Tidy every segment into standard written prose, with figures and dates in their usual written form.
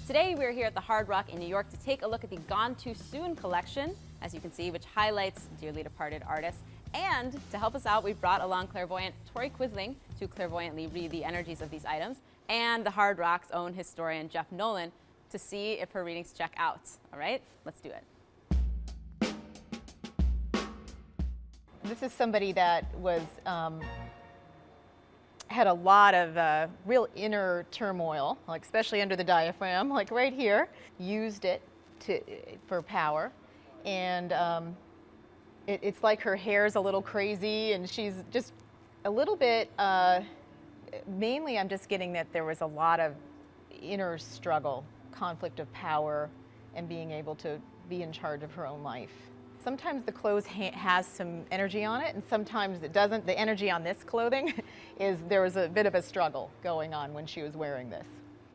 Today we're here at the Hard Rock in New York to take a look at the Gone Too Soon collection, as you can see, which highlights dearly departed artists. And to help us out, we've brought along Clairvoyant Tori Quisling to clairvoyantly read the energies of these items, and the Hard Rock's own historian, Jeff Nolan, to see if her readings check out. All right, let's do it. This is somebody that was had a lot of real inner turmoil, like especially under the diaphragm, like right here. Used it for power, and it's like her hair's a little crazy, and she's just a little bit. Mainly, I'm just getting that there was a lot of inner struggle, conflict of power, and being able to be in charge of her own life. Sometimes the clothes has some energy on it, and sometimes it doesn't. The energy on this clothing is there was a bit of a struggle going on when she was wearing this.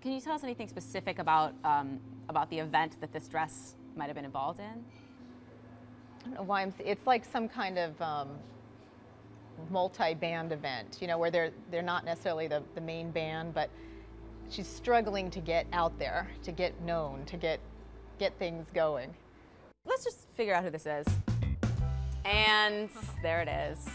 Can you tell us anything specific about the event that this dress might have been involved in? I don't know why it's like some kind of multi-band event, you know, where they're not necessarily the main band, but she's struggling to get out there, to get known, to get things going. Let's just figure out who this is. And there it is.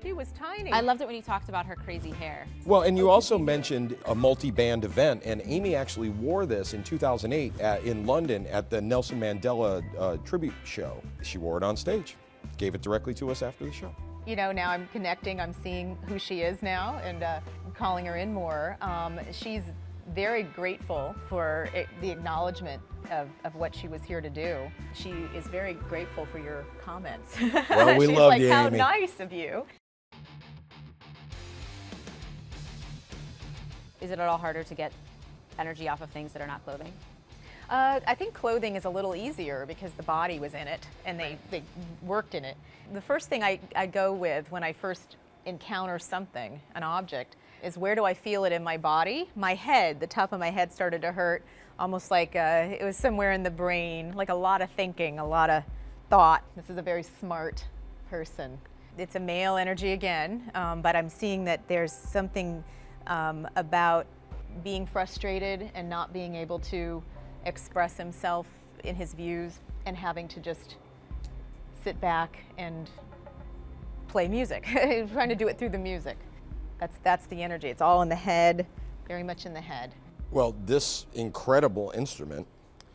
She was tiny. I loved it when you talked about her crazy hair. Well, and you also mentioned a multi-band event, and Amy actually wore this in 2008 in London at the Nelson Mandela tribute show. She wore it on stage, gave it directly to us after the show. You know, now I'm connecting, I'm seeing who she is now, and I'm calling her in more. She's very grateful for the acknowledgement of what she was here to do. She is very grateful for your comments. Well, we She's love like, you, how Amy. nice of you. Is it at all harder to get energy off of things that are not clothing? I think clothing is a little easier because the body was in it and they worked in it. The first thing I go with when I first encounter something, an object, is where do I feel it in my body? My head, the top of my head started to hurt, almost like it was somewhere in the brain, like a lot of thinking, a lot of thought. This is a very smart person. It's a male energy again, but I'm seeing that there's something about being frustrated and not being able to express himself in his views and having to just sit back and play music, trying to do it through the music. That's the energy. It's all in the head, very much in the head. Well, this incredible instrument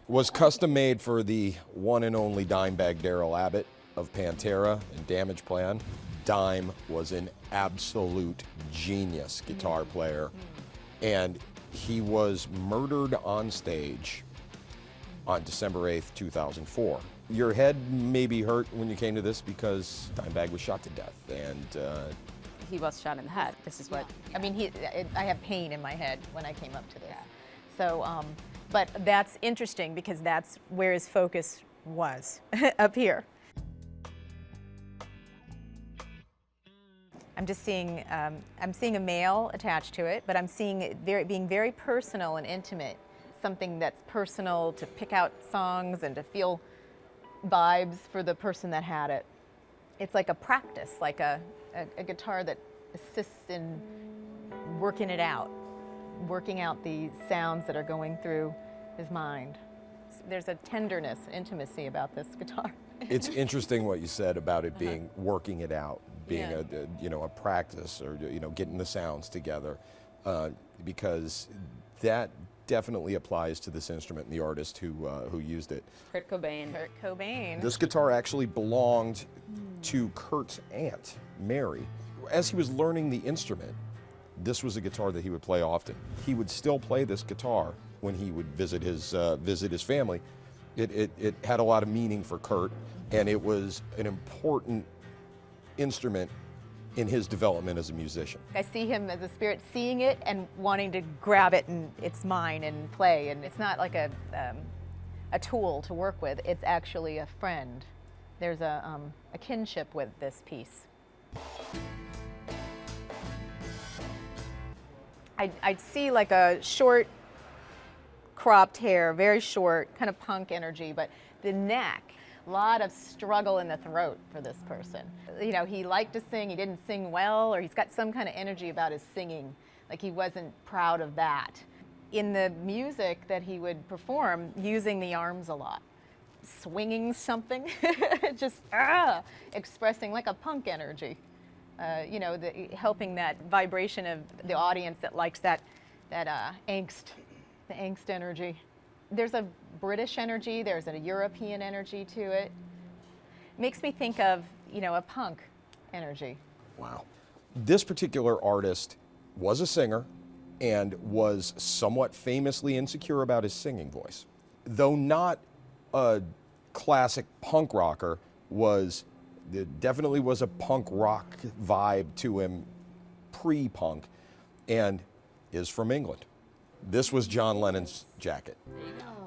was custom made for the one and only Dimebag Darrell Abbott of Pantera and Damage Plan. Dime was an absolute genius guitar player, and he was murdered on stage on December 8th, 2004. Your head may be hurt when you came to this because Dimebag was shot to death, and He was shot in the head. This is what... I mean, I have pain in my head when I came up to this. Yeah. So, but that's interesting because that's where his focus was, up here. I'm just seeing, I'm seeing a male attached to it, but I'm seeing it being very personal and intimate. Something that's personal, to pick out songs and to feel vibes for the person that had it. It's like a practice, like a guitar that assists in working it out, working out the sounds that are going through his mind. There's a tenderness, intimacy about this guitar. it's interesting what you said about it being working it out, being a practice, or getting the sounds together, because that definitely applies to this instrument and the artist who used it. Kurt Cobain. Kurt Cobain. This guitar actually belonged to Kurt's aunt, Mary. As he was learning the instrument, this was a guitar that he would play often. He would still play this guitar when he would visit his family. It had a lot of meaning for Kurt, and it was an important instrument in his development as a musician. I see him as a spirit, seeing it and wanting to grab it and it's mine and play. And it's not like a tool to work with. It's actually a friend. There's a kinship with this piece. I'd see like a short, cropped hair, very short, kind of punk energy, but the neck. A lot of struggle in the throat for this person. You know, he liked to sing, he didn't sing well, or he's got some kind of energy about his singing, like he wasn't proud of that. in the music that he would perform, using the arms a lot, swinging something, just expressing like a punk energy. You know, helping that vibration of the audience that likes that angst, the angst energy. There's a British energy, there's a European energy to it. Makes me think of, you know, a punk energy. Wow. This particular artist was a singer and was somewhat famously insecure about his singing voice. Though not a classic punk rocker, there definitely was a punk rock vibe to him pre-punk, and is from England. This was John Lennon's jacket.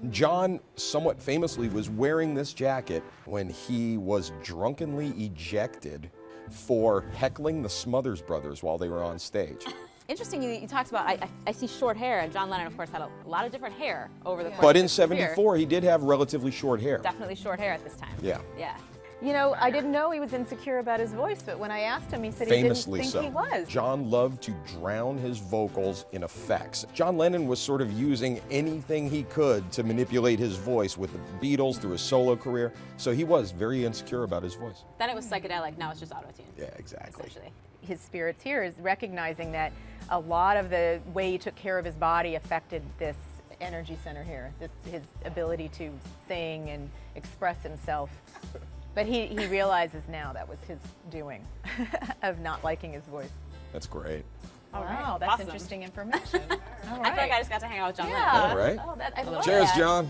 John somewhat famously was wearing this jacket when he was drunkenly ejected for heckling the Smothers Brothers while they were on stage. Interesting, you talked about, I see short hair, and John Lennon, of course, had a lot of different hair over the course But of in his career. '74, he did have relatively short hair. Definitely short hair at this time. Yeah. Yeah. You know, I didn't know he was insecure about his voice, but when I asked him, he said Famously he didn't think so. he was. John loved to drown his vocals in effects. John Lennon was sort of using anything he could to manipulate his voice with the Beatles through his solo career, so he was very insecure about his voice. Then it was psychedelic, now it's just auto-tune. Yeah, exactly. Essentially. His spirits here is recognizing that a lot of the way he took care of his body affected this energy center here, his ability to sing and express himself. But he realizes now that was his doing of not liking his voice. That's great. Wow, that's Awesome. interesting information. All I feel like I just got to hang out with John Lennon. Yeah. All right. Oh, I love Cheers, that. John.